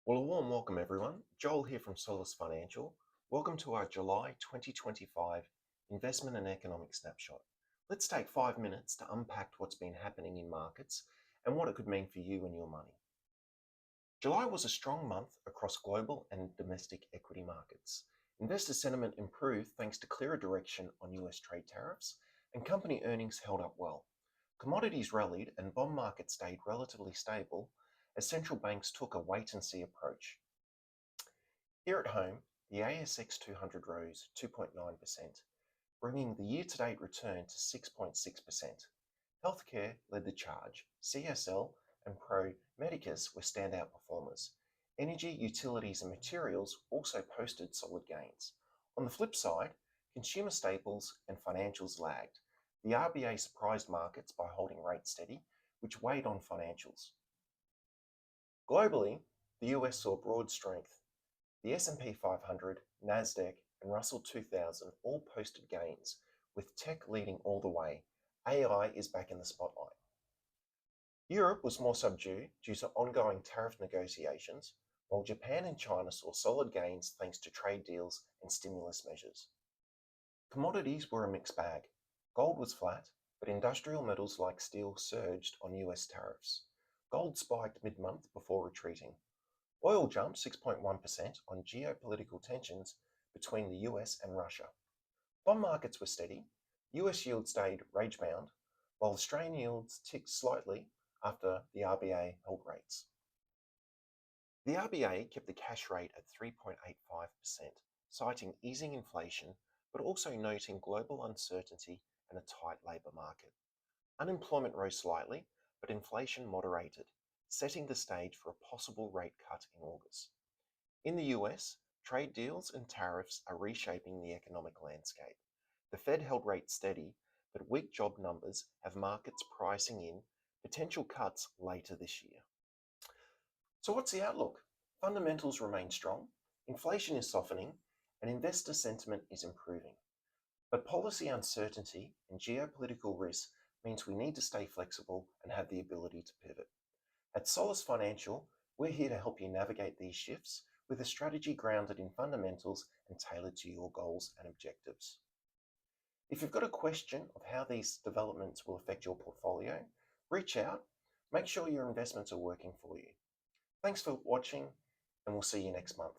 Well, a warm welcome everyone. Joel here from Solace Financial. Welcome to our July 2025 Investment and Economic Snapshot. Let's take 5 minutes to unpack what's been happening in markets and what it could mean for you and your money. July was a strong month across global and domestic equity markets. Investor sentiment improved thanks to clearer direction on US trade tariffs, and company earnings held up well. Commodities rallied and bond markets stayed relatively stable as central banks took a wait-and-see approach. Here at home, the ASX 200 rose 2.9%, bringing the year-to-date return to 6.6%. Healthcare led the charge. CSL and Pro Medicus were standout performers. Energy, utilities and materials also posted solid gains. On the flip side, consumer staples and financials lagged. The RBA surprised markets by holding rates steady, which weighed on financials. Globally, the US saw broad strength. The S&P 500, Nasdaq, and Russell 2000 all posted gains, with tech leading all the way. AI is back in the spotlight. Europe was more subdued due to ongoing tariff negotiations, while Japan and China saw solid gains thanks to trade deals and stimulus measures. Commodities were a mixed bag. Gold was flat, but industrial metals like steel surged on US tariffs. Gold spiked mid-month before retreating. Oil jumped 6.1% on geopolitical tensions between the US and Russia. Bond markets were steady. US yields stayed range-bound, while Australian yields ticked slightly after the RBA held rates. The RBA kept the cash rate at 3.85%, citing easing inflation, but also noting global uncertainty and a tight labour market. Unemployment rose slightly, but inflation moderated, setting the stage for a possible rate cut in August. In the US, trade deals and tariffs are reshaping the economic landscape. The Fed held rates steady, but weak job numbers have markets pricing in potential cuts later this year. So what's the outlook? Fundamentals remain strong, inflation is softening, and investor sentiment is improving. But policy uncertainty and geopolitical risk means we need to stay flexible and have the ability to pivot. At Solace Financial, we're here to help you navigate these shifts with a strategy grounded in fundamentals and tailored to your goals and objectives. If you've got a question of how these developments will affect your portfolio, reach out, make sure your investments are working for you. Thanks for watching, and we'll see you next month.